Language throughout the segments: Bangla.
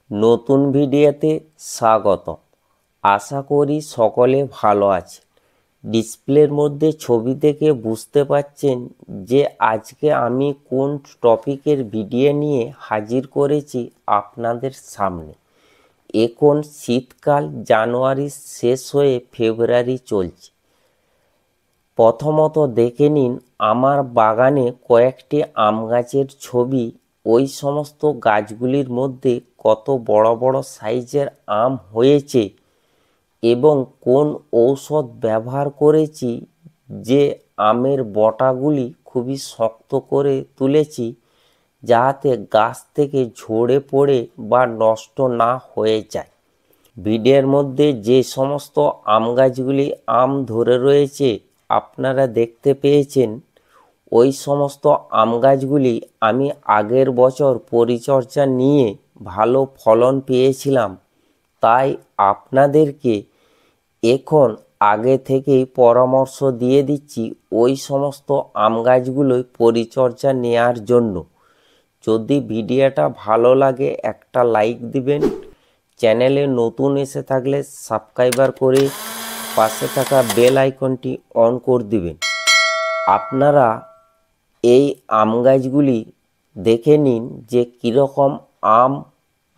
নতুন ভিডিওতে স্বাগত। আশা করি সকলে ভালো আছে। ডিসপ্লের মধ্যে ছবি থেকে বুঝতে পাচ্ছেন যে আজকে আমি কোন টপিকের ভিডিও নিয়ে হাজির করেছি আপনাদের সামনে। এখন শীতকাল, জানুয়ারি শেষ হয়ে ফেব্রুয়ারি চলছে। প্রথমত দেখে নিন আমার বাগানে কয়েকটি আম গাছের ছবি। ওই সমস্ত গাছগুলির মধ্যে কত বড় বড় সাইজের আম হয়েছে এবং কোন ঔষধ ব্যবহার করেছি, যে আমের বটাগুলি খুবই শক্ত করে তুলেছি যাতে গাছ থেকে ঝরে পড়ে বা নষ্ট না হয়ে যায়। ভিডিওর মধ্যে যে সমস্ত আম গাছগুলি আম ধরে রয়েছে আপনারা দেখতে পেয়েছেন, ওই সমস্ত আম গাছগুলি আমি আগের বছর পরিচর্যা নিয়ে ভালো ফলন পেয়েছিলাম। তাই আপনাদেরকে এখন আগে থেকেই পরামর্শ দিয়ে দিচ্ছি ওই সমস্ত আম গাছগুলোই পরিচর্যা নেওয়ার জন্য। যদি ভিডিওটা ভালো লাগে একটা লাইক দিবেন, চ্যানেলে নতুন এসে থাকলে সাবস্ক্রাইবার করে পাশে থাকা বেল আইকনটি অন করে দিবেন। আপনারা এই আম গাছগুলি দেখে নিন যে কীরকম আম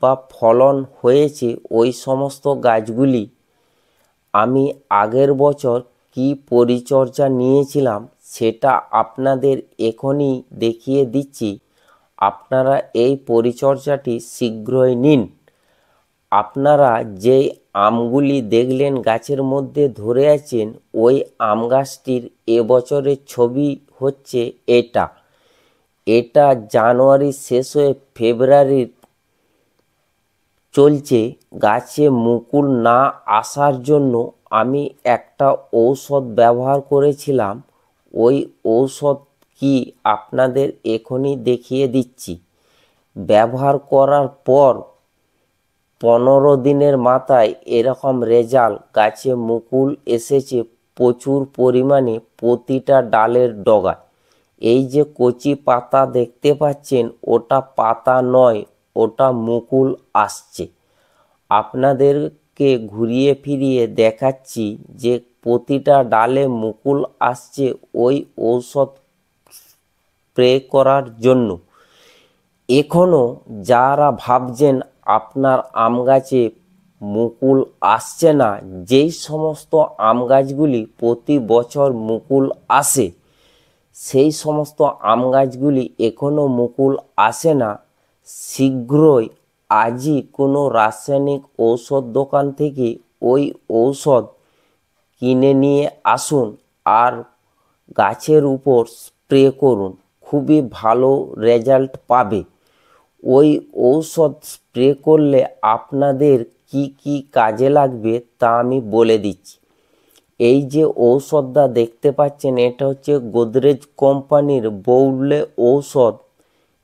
বা ফলন হয়েছে। ওই সমস্ত গাছগুলি আমি আগের বছর কি পরিচর্যা নিয়েছিলাম সেটা আপনাদের এখনই দেখিয়ে দিচ্ছি। আপনারা এই পরিচর্যাটি শীঘ্রই নিন। আপনারা যেই আমগুলি দেখলেন গাছের মধ্যে ধরে আছেন, ওই আম গাছটির এবছরের ছবি হচ্ছে এটা। এটা জানুয়ারি শেষ হয়ে ফেব্রুয়ারির চলছে। গাছে মুকুল না আসার জন্য আমি একটা ঔষধ ব্যবহার করেছিলাম। ওই ঔষধ কি আপনাদের এখনই দেখিয়ে দিচ্ছি। ব্যবহার করার পর 15 দিনের মাথায় এরকম রেজাল্ট, গাছে মুকুল এসেছে প্রচুর পরিমাণে প্রতিটা ডালের ডগায়। এই যে কচি পাতা দেখতে পাচ্ছেন, ওটা পাতা নয়, ওটা মুকুল আসছে। আপনাদেরকে ঘুরিয়ে ফিরিয়ে দেখাচ্ছি যে প্রতিটা ডালে মুকুল আসছে ওই ঔষধ স্প্রে করার জন্য। এখনও যারা ভাবছেন আপনার আম গাছে মুকুল আসছে না, যেই সমস্ত আম গাছগুলি প্রতি বছর মুকুল আসে, সেই সমস্ত আম গাছগুলি এখনও মুকুল আসে না, শীঘ্রই আজই কোনো রাসায়নিক ঔষধ দোকান থেকে ওই ঔষধ কিনে নিয়ে আসুন আর গাছের উপর স্প্রে করুন। খুবই ভালো রেজাল্ট পাবে। ওই ঔষধ স্প্রে করলে আপনাদের কি কি কাজে লাগবে তা আমি বলে দিচ্ছি। এই যে ঔষধটা দেখতে পাচ্ছেন, এটা হচ্ছে গোদরেজ কোম্পানির বৌলে ঔষধ।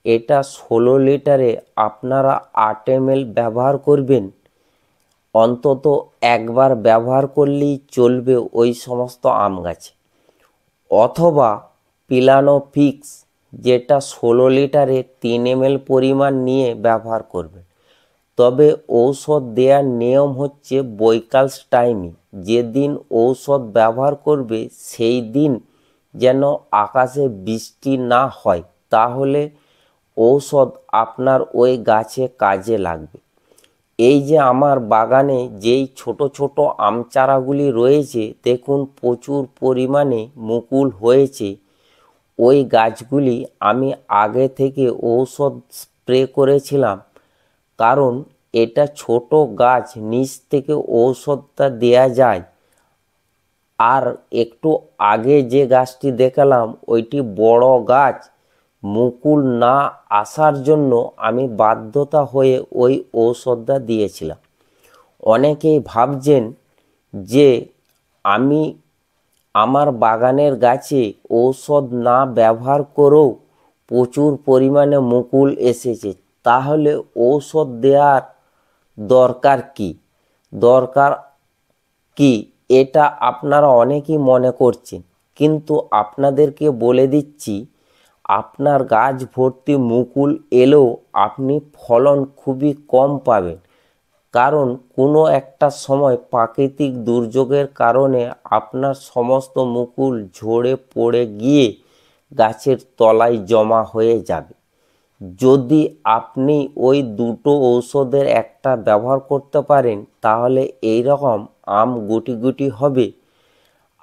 এটা 16 লিটারে আপনারা 8 ml ব্যবহার করবেন। অন্তত একবার ব্যবহার করলেই চলবে ওই সমস্ত আম গাছে। অথবা পিলানো ফিক্স, যেটা 16 লিটারে 3 ml পরিমাণ নিয়ে ব্যবহার করবেন। তবে ঔষধ দেওয়ার নিয়ম হচ্ছে বৈকাল টাইমে। যেদিন ঔষধ ব্যবহার করবে সেই দিন যেন আকাশে বৃষ্টি না হয়, তাহলে ঔষধ আপনার ওই গাছে কাজে লাগবে। এই যে আমার বাগানে যেই ছোট ছোট আম চারাগুলি রয়েছে, দেখুন প্রচুর পরিমাণে মুকুল হয়েছে। ওই গাছগুলি আমি আগে থেকে ঔষধ স্প্রে করেছিলাম, কারণ এটা ছোট গাছ, নিচ থেকে ঔষধটা দেয়া যায়। আর একটু আগে যে গাছটি দেখালাম ওইটি বড় গাছ, মুকুল না আসার জন্য আমি বাধ্যতা হয়ে ওই ঔষধটা দিয়েছিলাম। অনেকেই ভাবছেন যে আমি আমার বাগানের গাছে ঔষধ না ব্যবহার করেও প্রচুর পরিমাণে মুকুল এসেছে, তাহলে ঔষধ দেওয়ার দরকার কি এটা আপনারা অনেকেই মনে করছেন। কিন্তু আপনাদেরকে বলে দিচ্ছি, আপনার গাছ ভর্তি মুকুল এলেও আপনি ফলন খুবই কম পাবেন, কারণ কোনো একটা সময় প্রাকৃতিক দুর্যোগের কারণে আপনার সমস্ত মুকুল ঝরে পড়ে গিয়ে গাছের তলায় জমা হয়ে যাবে। যদি আপনি ওই দুটো ঔষধের একটা ব্যবহার করতে পারেন, তাহলে এই রকম আম গুটি গুটি হবে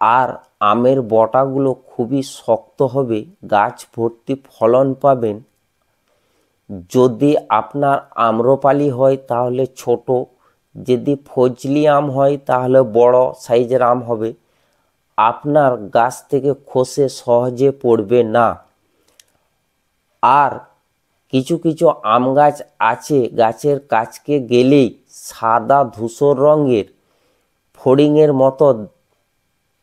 আর আমের বটাগুলো খুবই শক্ত হবে, গাছ ভর্তি ফলন পাবেন। যদি আপনার আম্রপালি হয় তাহলে ছোট, যদি ফজলি আম হয় তাহলে বড় সাইজের আম হবে, আপনার গাছ থেকে খসে সহজে পড়বে না। আর কিছু কিছু আম গাছ আছে, গাছের কাছকে গেলেই সাদা ধূসর রঙের ফড়িংয়ের মতো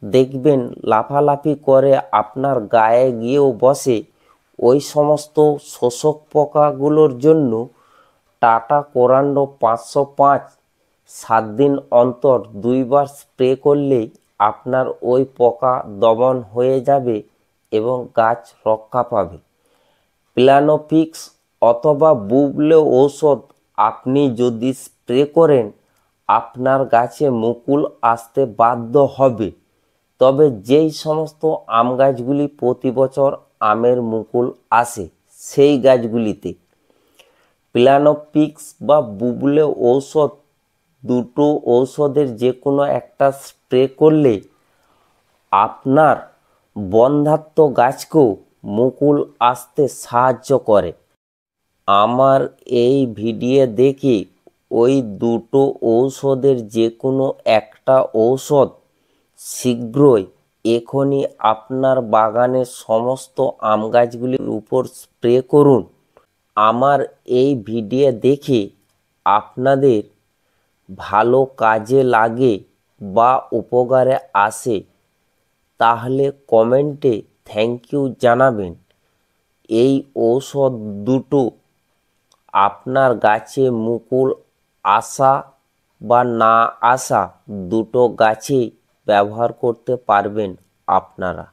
দেখবেন লাফালাফি করে আপনার গায়ে গিয়েও বসে। ওই সমস্ত শোষক পোকাগুলোর জন্য টাটা কোরান্ডো 505 7 দিন অন্তর 2 বার স্প্রে করলেই আপনার ওই পোকা দমন হয়ে যাবে এবং গাছ রক্ষা পাবে। প্ল্যানোফিক্স অথবা বুবলে ঔষধ আপনি যদি স্প্রে করেন, আপনার গাছে মুকুল আসতে বাধ্য হবে। তবে যেই সমস্ত আম গাছগুলি প্রতি বছর আমের মুকুল আসে, সেই গাছগুলিতে প্ল্যানোফিক্স বা বুবলে ঔষধ, দুটো ঔষধের যে কোনো একটা স্প্রে করলে আপনার বন্ধাত্ম গাছকেও মুকুল আসতে সাহায্য করে। আমার এই ভিডিও দেখে ওই দুটো ঔষধের যে কোনো একটা ঔষধ শীঘ্রই এখনই আপনার বাগানের সমস্ত আম গাছগুলির উপর স্প্রে করুন। আমার এই ভিডিও দেখে আপনাদের ভালো কাজে লাগে বা উপকারে আসে, তাহলে কমেন্টে থ্যাংক ইউ জানাবেন। এই ঔষধ দুটো আপনার গাছে মুকুল আসা বা না আসা দুটো গাছেই ব্যবহার করতে পারবেন আপনারা।